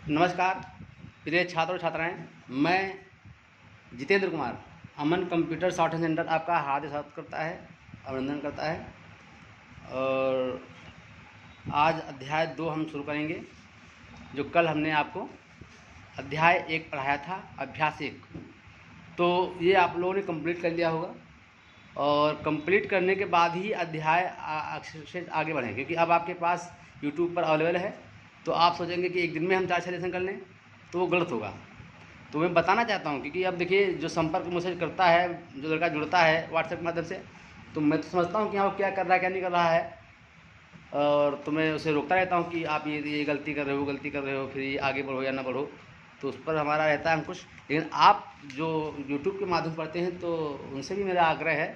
नमस्कार प्रिय छात्र और छात्राएं, मैं जितेंद्र कुमार अमन कंप्यूटर सॉफ्टवेयर सेंटर आपका हार्दिक स्वागत करता है, अभिनंदन करता है। और आज अध्याय 2 हम शुरू करेंगे। जो कल हमने आपको अध्याय 1 पढ़ाया था, अभ्यास 1, तो ये आप लोगों ने कंप्लीट कर लिया होगा। और कंप्लीट करने के बाद ही अध्याय से आगे बढ़ें, क्योंकि अब आपके पास यूट्यूब पर अवेलेबल है। तो आप सोचेंगे कि एक दिन में हम 4 लेसन कर लें, तो वो गलत होगा। तो मैं बताना चाहता हूँ, क्योंकि अब देखिए, जो संपर्क मुझसे करता है, जो लड़का जुड़ता है व्हाट्सएप के माध्यम से, तो मैं तो समझता हूँ कि हाँ वो क्या कर रहा है, क्या नहीं कर रहा है। और तो मैं उसे रोकता रहता हूँ कि आप ये गलती कर रहे हो, गलती कर रहे हो, फिर ये आगे बढ़ो या ना बढ़ो। तो उस पर हमारा रहता है अंकुश। लेकिन आप जो यूट्यूब के माध्यम से पढ़ते हैं, तो उनसे भी मेरा आग्रह है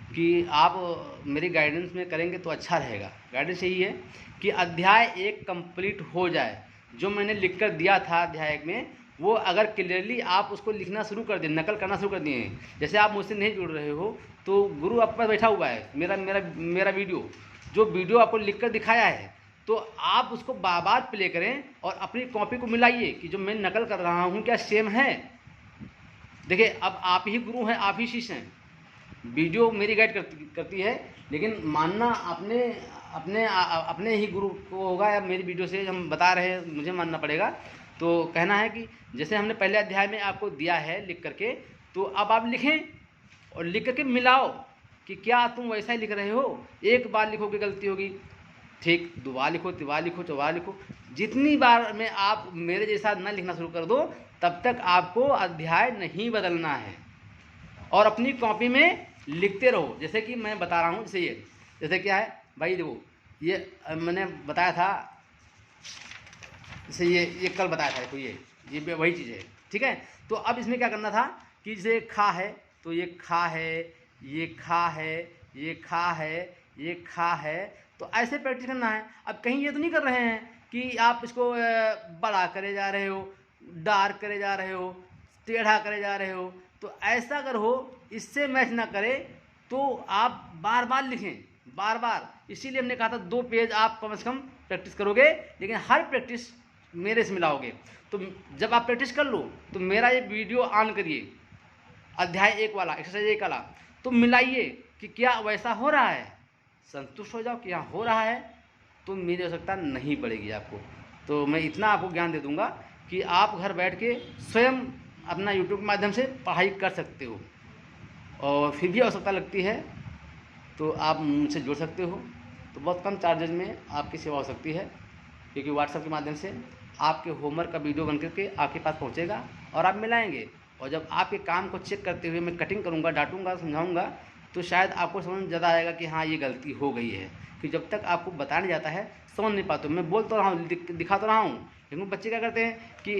कि आप मेरी गाइडेंस में करेंगे तो अच्छा रहेगा। गाइडेंस यही है कि अध्याय 1 कंप्लीट हो जाए। जो मैंने लिख कर दिया था अध्याय 1 में, वो अगर क्लियरली आप उसको लिखना शुरू कर दें, नकल करना शुरू कर दिए। जैसे आप मुझसे नहीं जुड़ रहे हो, तो गुरु आप पर बैठा हुआ है, मेरा वीडियो, जो वीडियो आपको लिख कर दिखाया है, तो आप उसको बार बार प्ले करें और अपनी कॉपी को मिलाइए कि जो मैं नकल कर रहा हूँ क्या सेम है। देखिए, अब आप ही गुरु हैं, आप ही शिष्य हैं। वीडियो मेरी गाइड करती है, लेकिन मानना अपने अपने अपने ही गुरु को होगा, या मेरी वीडियो से हम बता रहे हैं मुझे मानना पड़ेगा। तो कहना है कि जैसे हमने पहले अध्याय में आपको दिया है लिख करके, तो अब आप लिखें और लिख करके मिलाओ कि क्या तुम वैसा ही लिख रहे हो। एक बार लिखोगे गलती होगी, ठीक, 2 बार लिखो, 3 बार लिखो, 4 बार लिखो। जितनी बार में आप मेरे जैसा न लिखना शुरू कर दो, तब तक आपको अध्याय नहीं बदलना है और अपनी कॉपी में लिखते रहो। जैसे कि मैं बता रहा हूँ, जैसे क्या है भाई, देखो ये मैंने बताया था, जैसे ये कल बताया था। देखो ये वही चीज़ है, ठीक है। तो अब इसमें क्या करना था कि जैसे खा है, तो ये खा है, ये खा है, ये खा है, ये खा है, तो ऐसे प्रैक्टिस करना है। अब कहीं ये तो नहीं कर रहे हैं कि आप इसको बड़ा करे जा रहे हो, डार्क करे जा रहे हो, टेढ़ा करे जा रहे हो। तो ऐसा अगर हो, इससे मैच ना करे, तो आप बार बार लिखें, बार बार। इसीलिए हमने कहा था 2 पेज आप कम से कम प्रैक्टिस करोगे, लेकिन हर प्रैक्टिस मेरे से मिलाओगे। तो जब आप प्रैक्टिस कर लो, तो मेरा ये वीडियो ऑन करिए, अध्याय 1 वाला, एक्सरसाइज 1 वाला, तो मिलाइए कि क्या वैसा हो रहा है। संतुष्ट हो जाओ कि हाँ हो रहा है, तो मेरी आवश्यकता नहीं पड़ेगी आपको। तो मैं इतना आपको ज्ञान दे दूंगा कि आप घर बैठ के स्वयं अपना यूट्यूब के माध्यम से पढ़ाई कर सकते हो। और फिर भी आवश्यकता लगती है तो आप मुझसे जुड़ सकते हो। तो बहुत कम चार्जेज में आपकी सेवा हो सकती है, क्योंकि व्हाट्सएप के माध्यम से आपके होमवर्क का वीडियो बन करके आपके पास पहुंचेगा और आप मिलाएंगे। और जब आपके काम को चेक करते हुए मैं कटिंग करूंगा, डांटूंगा, समझाऊंगा, तो शायद आपको समझ ज़्यादा आएगा कि हाँ ये गलती हो गई है। कि जब तक आपको बताया जाता है समझ नहीं पाते। मैं बोल तो रहा हूँ, दिखा तो रहा हूँ, लेकिन बच्चे क्या करते हैं कि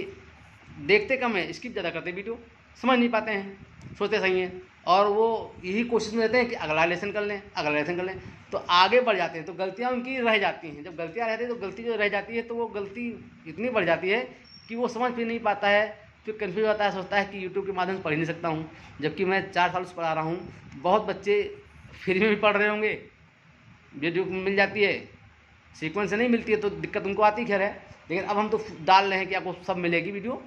देखते कम है, स्किप ज़्यादा करते हैं, वीडियो समझ नहीं पाते हैं, सोचते सही हैं, और वो यही कोशिश में रहते हैं कि अगला लेसन कर लें, अगला लेसन कर लें, तो आगे बढ़ जाते हैं। तो गलतियाँ उनकी रह जाती हैं। जब गलतियाँ रहती हैं, तो गलती जो रह जाती है, तो वो गलती इतनी बढ़ जाती है कि वो समझ भी नहीं पाता है, फिर कन्फ्यूज होता है, सोचता है कि यूट्यूब के माध्यम से पढ़ ही नहीं सकता हूँ। जबकि मैं 4 साल से पढ़ा रहा हूँ। बहुत बच्चे फ्री में भी पढ़ रहे होंगे, वीडियो मिल जाती है, सीक्वेंस से नहीं मिलती है तो दिक्कत उनको आती, खैर है। लेकिन अब हम तो डाल रहे हैं कि आपको सब मिलेगी वीडियो।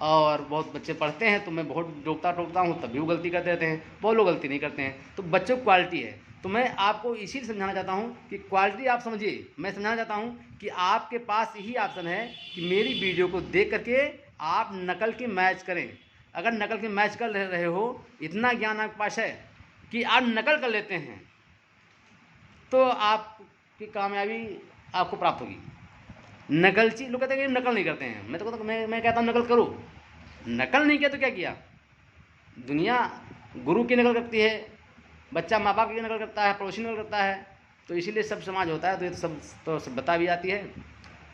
और बहुत बच्चे पढ़ते हैं, तो मैं बहुत टोकता हूँ, तब भी वो गलती कर देते हैं। बहुत लोग गलती नहीं करते हैं। तो बच्चों की क्वालिटी है। तो मैं आपको इसीलिए समझाना चाहता हूँ कि क्वालिटी आप समझिए। मैं समझाना चाहता हूँ कि आपके पास यही ऑप्शन है कि मेरी वीडियो को देख करके आप नकल की मैच करें। अगर नकल की मैच कर रहे हो, इतना ज्ञान आपके पास है कि आप नकल कर लेते हैं, तो आपकी कामयाबी आपको प्राप्त होगी। नकलची लोग कहते हैं कि नकल नहीं करते हैं। मैं तो कहता हूँ, मैं कहता हूँ नकल करो। नकल नहीं किया तो क्या किया। दुनिया गुरु की नकल करती है, बच्चा माँ बाप की नकल करता है, पड़ोसी नकल करता है। तो इसीलिए सब समाज होता है। तो ये सब बता भी जाती है,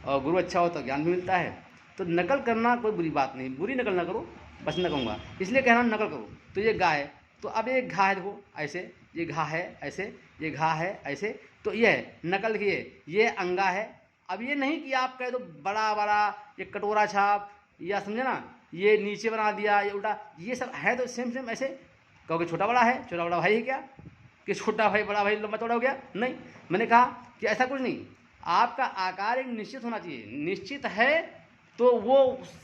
और गुरु अच्छा हो तो ज्ञान भी मिलता है। तो नकल करना कोई बुरी बात नहीं, बुरी नकल ना करो, बस न कहूँगा, इसलिए कह रहा हूँ नकल करो। तो ये गा है, तो अब ये घा है, देखो ऐसे, ये घा है ऐसे, ये घा है ऐसे, तो ये है नकल की है। ये अंगा है। अब ये नहीं कि आप कह दो बड़ा बड़ा, ये कटोरा छाप, या समझे ना, ये नीचे बना दिया, ये उल्टा, ये सब है तो सेम सेम ऐसे। कहोगे छोटा बड़ा है, छोटा बड़ा भाई है क्या, कि छोटा भाई बड़ा भाई लंबा चौड़ा हो गया? नहीं, मैंने कहा कि ऐसा कुछ नहीं। आपका आकार एक निश्चित होना चाहिए। निश्चित है तो वो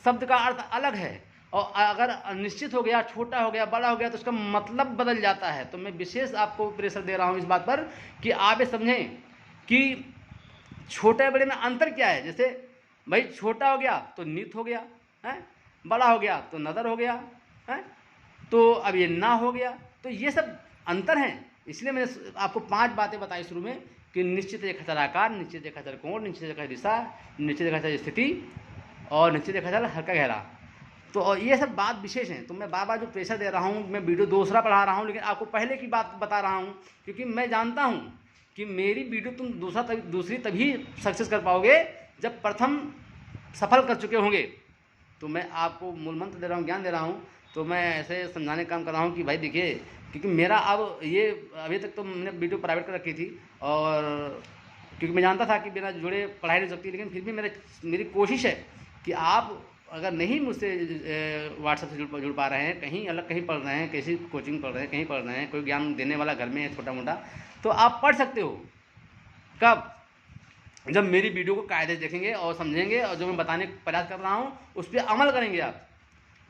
शब्द का अर्थ अलग है, और अगर निश्चित हो गया, छोटा हो गया, बड़ा हो गया तो उसका मतलब बदल जाता है। तो मैं विशेष आपको प्रेशर दे रहा हूँ इस बात पर कि आप ये समझें कि छोटे बड़े में अंतर क्या है। जैसे भाई छोटा हो गया तो नित हो गया है, बड़ा हो गया तो नदर हो गया है, तो अब ये ना हो गया। तो ये सब अंतर हैं। इसलिए मैंने आपको 5 बातें बताई शुरू में कि निश्चित एक खचर आकार, निश्चित एक खचर कोण, निश्चित एक खचर दिशा, निश्चित एक खचर स्थिति और निश्चित एक खचर हल्का गहरा। तो और ये सब बात विशेष हैं। तो मैं बार बार जो प्रेशर दे रहा हूँ, मैं वीडियो दूसरा पढ़ा रहा हूँ, लेकिन आपको पहले की बात बता रहा हूँ क्योंकि मैं जानता हूँ कि मेरी वीडियो तुम दूसरी तभी सक्सेस कर पाओगे जब प्रथम सफल कर चुके होंगे। तो मैं आपको मूल मंत्र दे रहा हूँ, ज्ञान दे रहा हूँ। तो मैं ऐसे समझाने का काम कर रहा हूँ कि भाई देखिए, क्योंकि मेरा अब ये अभी तक तो मैंने वीडियो प्राइवेट कर रखी थी, और क्योंकि मैं जानता था कि बिना जुड़े पढ़ाई नहीं सकती, लेकिन फिर भी मेरी कोशिश है कि आप अगर नहीं मुझसे व्हाट्सएप से जुड़ पा रहे हैं, कहीं अलग कहीं पढ़ रहे हैं, किसी कोचिंग पढ़ रहे हैं, कहीं पढ़ रहे हैं, कोई ज्ञान देने वाला घर में है छोटा मोटा, तो आप पढ़ सकते हो। कब? जब मेरी वीडियो को कायदे देखेंगे और समझेंगे, और जो मैं बताने का प्रयास कर रहा हूँ उस पर अमल करेंगे आप।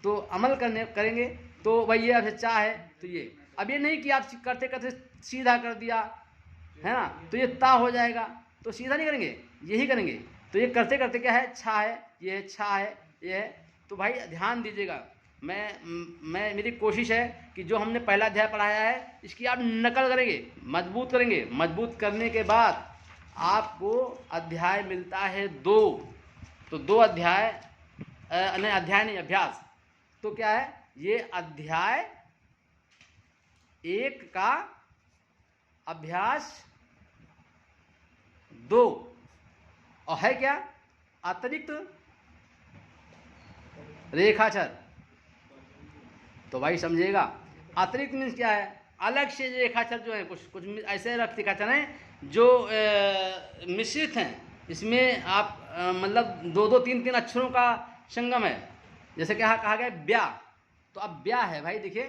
तो अमल करेंगे तो भाई ये अब चाह है तो ये, अब ये नहीं कि आप करते करते सीधा कर दिया है ना तो ये ता हो जाएगा, तो सीधा नहीं करेंगे, यही करेंगे। तो ये करते करते क्या है, छा है, ये छा है, ये है। तो भाई ध्यान दीजिएगा, मेरी कोशिश है कि जो हमने पहला अध्याय पढ़ाया है इसकी आप नकल करेंगे, मजबूत करेंगे। मजबूत करने के बाद आपको अध्याय मिलता है 2। तो 2 अध्याय नहीं, अध्याय नहीं, अभ्यास। तो क्या है, ये अध्याय 1 का अभ्यास 2, और है क्या, अतिरिक्त रेखाचर। तो भाई समझिएगा, अतिरिक्त मीन्स क्या है, अलग से रेखाचर जो है, कुछ ऐसे रेखाचर हैं जो मिश्रित हैं। इसमें आप मतलब 2-2, 3-3 अक्षरों का संगम है। जैसे क्या कहा गया ब्या, तो अब ब्या है भाई देखिए,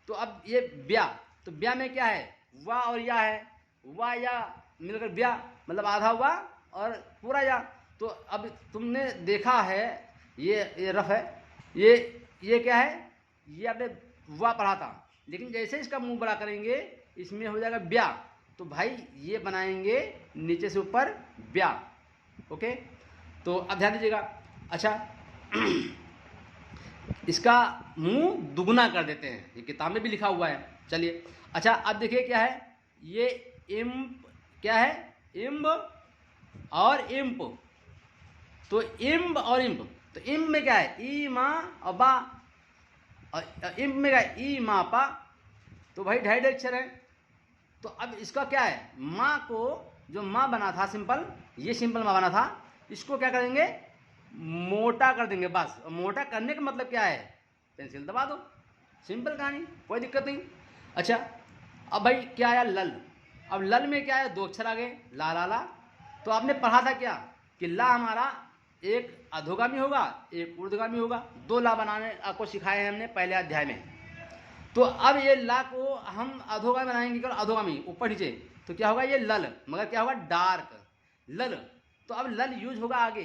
तो अब ये ब्या, तो ब्या में क्या है, वा और या है, वा या मिलकर ब्या, मतलब आधा वा और पूरा या। तो अब तुमने देखा है ये रफ है, ये क्या है, ये आपने वा पढ़ा था, लेकिन जैसे इसका मुंह बड़ा करेंगे इसमें हो जाएगा ब्या। तो भाई ये बनाएंगे नीचे से ऊपर ब्या। ओके, तो अब ध्यान दीजिएगा। अच्छा इसका मुंह दुगना कर देते हैं, ये किताब में भी लिखा हुआ है। चलिए अच्छा, अब देखिए क्या है, ये इम्प क्या है, इम्ब और इम्प। तो इम्ब और इम्प, तो इम्ब में क्या है, ई माँ और बा, और इम्ब में क्या है, ई माँ पा। तो भाई 2.5 अक्षर है। तो अब इसका क्या है, माँ को जो माँ बना था सिंपल, ये सिंपल माँ बना था, इसको क्या करेंगे, मोटा कर देंगे बस। मोटा करने का मतलब क्या है, पेंसिल दबा दो, सिंपल कहानी, कोई दिक्कत नहीं। अच्छा अब भाई क्या आया, लल। अब लल में क्या है, 2 अक्षर आ गए, ला ला ला। तो आपने पढ़ा था क्या कि ला हमारा एक अधोगामी होगा, एक ऊर्ध्वगामी होगा। 2 ला बनाने आपको सिखाए हैं हमने पहले अध्याय में। तो अब ये ला को हम अधोगामी बनाएंगे, केवल अधोगामी, ऊपर नीचे। तो क्या होगा, ये लल, मगर क्या होगा, डार्क लल। तो अब लल यूज होगा आगे।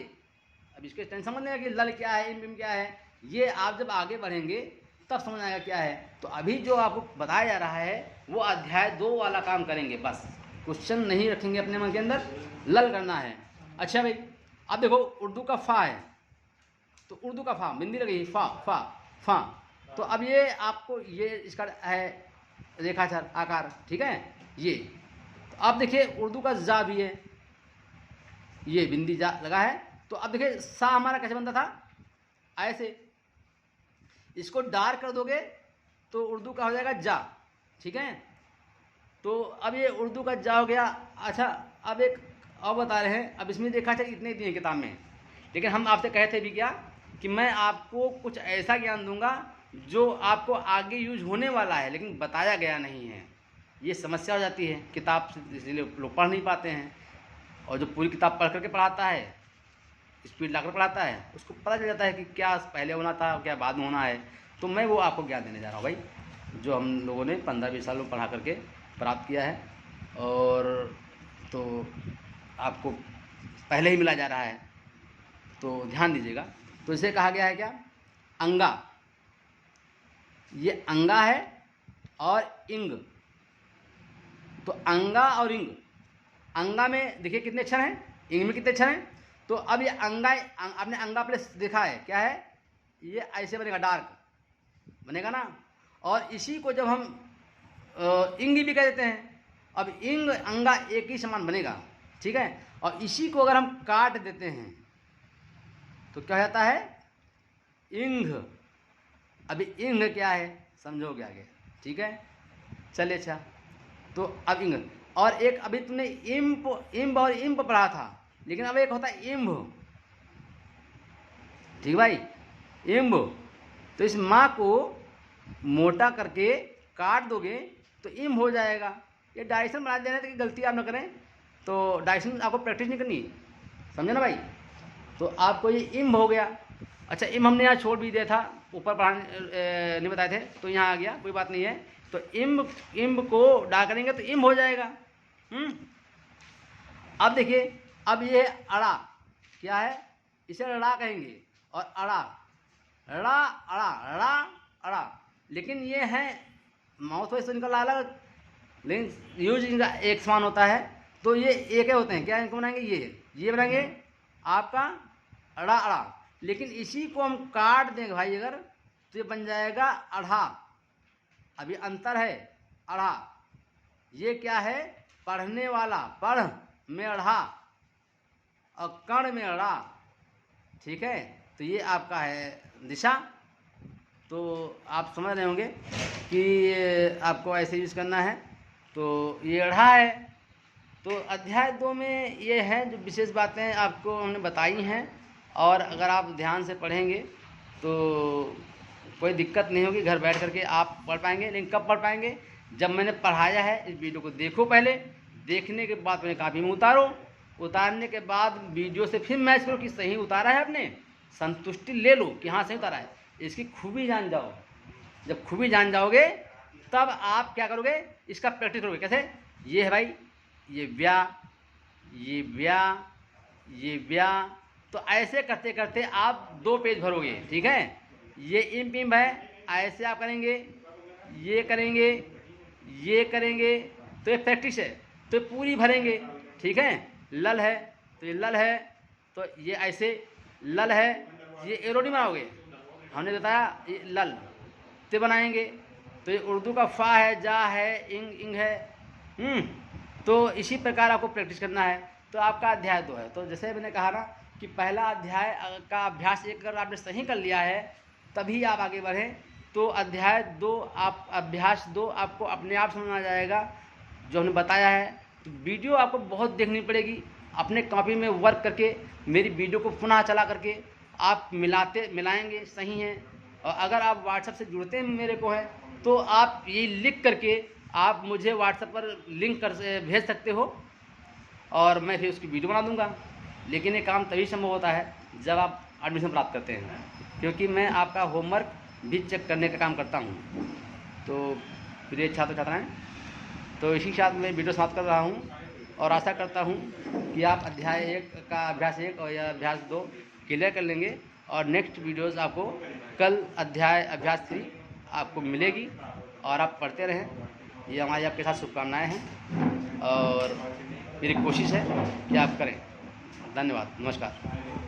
अब इसके टेंशन समझ लेगा कि लल क्या है, इम क्या है, ये आप जब आगे बढ़ेंगे तब समझ आएगा क्या है। तो अभी जो आपको बताया जा रहा है वो अध्याय 2 वाला काम करेंगे, बस क्वेश्चन नहीं रखेंगे अपने मन के अंदर, लल करना है। अच्छा भाई अब देखो उर्दू का फा है, तो उर्दू का फा बिंदी लगी, फा फा फा। तो अब ये आपको ये इसका है रेखाचर आकार, ठीक है ये। तो अब देखिए उर्दू का जा भी है, ये बिंदी जा लगा है। तो अब देखिए सा हमारा कैसे बनता था, ऐसे, इसको डार्क कर दोगे तो उर्दू का हो जाएगा जा, ठीक है। तो अब ये उर्दू का जा हो गया। अच्छा अब एक और बता रहे हैं, अब इसमें देखा था इतने दिए किताब में, लेकिन हम आपसे कहे थे भी क्या कि मैं आपको कुछ ऐसा ज्ञान दूंगा जो आपको आगे यूज होने वाला है, लेकिन बताया गया नहीं है। ये समस्या हो जाती है किताब से, इसलिए लोग पढ़ नहीं पाते हैं। और जो पूरी किताब पढ़ करके पढ़ाता है, स्पीड लाकर पढ़ाता है, उसको पता चल जाता है कि क्या पहले होना था, क्या बाद में होना है। तो मैं वो आपको ज्ञान देने जा रहा हूँ भाई, जो हम लोगों ने 15-20 साल में पढ़ा करके प्राप्त किया है, और तो आपको पहले ही मिला जा रहा है। तो ध्यान दीजिएगा। तो इसे कहा गया है क्या, अंगा। ये अंगा है और इंग। तो अंगा और इंग, अंगा में देखिए कितने अक्षर हैं, इंग में कितने अक्षर हैं। तो अब ये अंगा, आपने अंगा प्लस देखा है क्या है, ये ऐसे बनेगा, डार्क बनेगा ना। और इसी को जब हम इंग भी कह देते हैं। अब इंग अंगा एक ही समान बनेगा, ठीक है। और इसी को अगर हम काट देते हैं तो क्या जाता है, इंग। अभी इंग क्या है समझोगे आगे, ठीक है। चलिए अच्छा, तो अब इंग। और एक अभी तुमने इम्ब और इम्ब पढ़ा था, लेकिन अब एक होता है इम्ब, ठीक भाई, इम्ब। तो इस माँ को मोटा करके काट दोगे तो इम्ब हो जाएगा। ये डायरेक्शन बना देना ताकि गलती आप न करें, तो डायरेक्शन आपको प्रैक्टिस नहीं करनी, समझे ना भाई। तो आपको ये इम्ब हो गया। अच्छा, इम्ब हमने यहाँ छोड़ भी दिया था, ऊपर पढ़ाने नहीं बताए थे, तो यहाँ आ गया, कोई बात नहीं है। तो इम्ब को डा करेंगे तो इम्ब हो जाएगा। अब देखिए, अब ये अड़ा क्या है, इसे रड़ा कहेंगे, और अड़ा, रड़ा अड़ा, रड़ा अड़ा। लेकिन ये है माउथ वॉइस तो इनका अलग, लेकिन यूज इनका एक समान होता है। तो ये एक ही होते हैं, क्या इनको बनाएंगे, ये बनाएंगे आपका अड़ा अड़ा। लेकिन इसी को हम काट देंगे भाई अगर, तो ये बन जाएगा अढ़ा। अभी अंतर है, अढ़ा ये क्या है, पढ़ने वाला, पढ़ में अढ़ा और कण में अड़ा, ठीक है। तो ये आपका है दिशा। तो आप समझ रहे होंगे कि आपको ऐसे यूज़ करना है। तो ये अढ़ा है। तो अध्याय 2 में ये है जो विशेष बातें आपको हमने बताई हैं, और अगर आप ध्यान से पढ़ेंगे तो कोई दिक्कत नहीं होगी, घर बैठ करके आप पढ़ पाएंगे। लेकिन कब पढ़ पाएंगे, जब मैंने पढ़ाया है। इस वीडियो को देखो पहले, देखने के बाद मैंने कॉपी में उतारो, उतारने के बाद वीडियो से फिर मैच करो कि सही उतारा है आपने, संतुष्टि ले लो कि हाँ सही उतारा है। इसकी खूबी जान जाओ। जब खूबी जान जाओगे तब आप क्या करोगे, इसका प्रैक्टिस करोगे। कैसे, ये है भाई, ये व्या, ये व्या, ये व्या। तो ऐसे करते करते आप 2 पेज भरोगे, ठीक है। ये इम्ब है, ऐसे आप करेंगे, ये करेंगे, ये करेंगे, तो ये प्रैक्टिस है। तो पूरी भरेंगे, ठीक है। लल है तो ये लल है, तो ये ऐसे लल है, ये एरो नहीं बनाओगे, हमने बताया ये लल ते बनाएंगे। तो ये उर्दू का फा है, जा है, इंग है। तो इसी प्रकार आपको प्रैक्टिस करना है। तो आपका अध्याय 2 है। तो जैसे मैंने कहा ना कि पहला अध्याय का अभ्यास एक अगर आपने सही कर लिया है तभी आप आगे बढ़ें। तो अध्याय 2 आप अभ्यास 2 आपको अपने आप समझ आ जाएगा जो हमने बताया है। तो वीडियो आपको बहुत देखनी पड़ेगी, अपने कॉपी में वर्क करके मेरी वीडियो को पुनः चला करके आप मिलाएंगे सही है। और अगर आप व्हाट्सएप से जुड़ते हैं मेरे को है तो आप ये लिख करके आप मुझे व्हाट्सएप पर लिंक कर भेज सकते हो, और मैं फिर उसकी वीडियो बना दूंगा। लेकिन ये काम तभी संभव होता है जब आप एडमिशन प्राप्त करते हैं, क्योंकि मैं आपका होमवर्क भी चेक करने का काम करता हूँ। तो प्रिय छात्र छात्राएँ, तो इसी के साथ मैं वीडियो समाप्त कर रहा हूँ, और आशा करता हूँ कि आप अध्याय 1 का अभ्यास 1 और यह अभ्यास 2 क्लियर कर लेंगे। और नेक्स्ट वीडियोज़ आपको कल अभ्यास 3 आपको मिलेगी, और आप पढ़ते रहें। ये हमारी आपके साथ शुभकामनाएँ हैं, और मेरी कोशिश है कि आप करें। धन्यवाद, नमस्कार।